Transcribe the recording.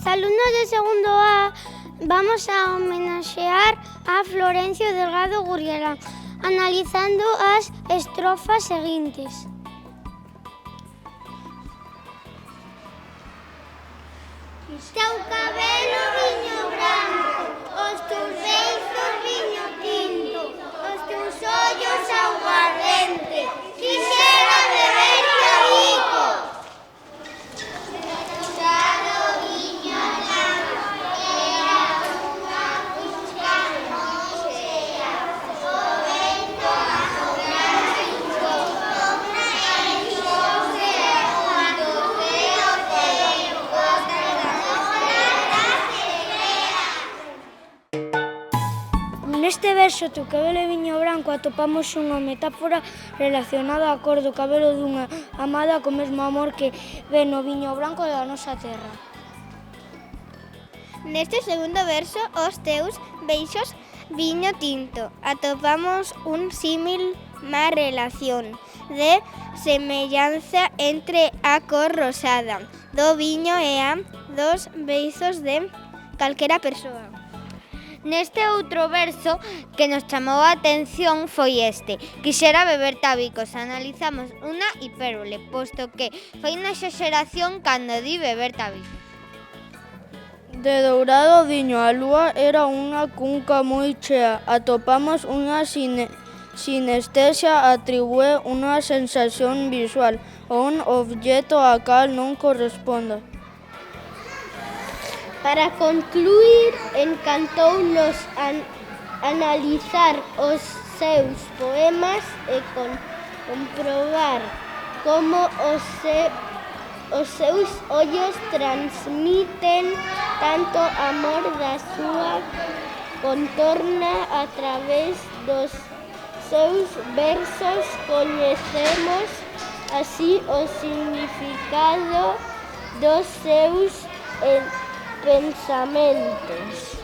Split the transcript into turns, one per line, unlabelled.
alumnos de segundo A vamos a homenaxear a Florencio Delgado Gurriarán analizando as estrofas seguintes. Teu cabelo viño branco, os teus beizos viño tinto, os teus ollos aguardente, quixera beber a bico. Cruzado viño branco, era unha busca non sea, o vento a soprar cinco, e xose cando veo tempo, Neste verso "Teu cabelo viño branco" atopamos unha metáfora relacionada á cor do cabelo dunha amada co mesmo amor que ve no viño branco da nosa terra.
Neste segundo verso, os teus beixos viño tinto, atopamos un símil má relación de semellanza entre a cor rosada do viño e a dos beizos de calquera persoa.
Neste outro verso que nos chamou a atención foi este. Quixera beber tabicos. Analizamos unha hipérbole, posto que foi unha exaxeración cando di beber tabicos.
De dourado viño a lúa era unha cunca moi chea. Atopamos unha sinestesia, atribúe unha sensación visual a un obxecto a cal non corresponda.
Para concluir, encantounos analizar os seus poemas e comprobar como os seus ollos transmiten tanto amor da súa contorna a través dos seus versos. Coñecemos así o significado dos seus pensamentos.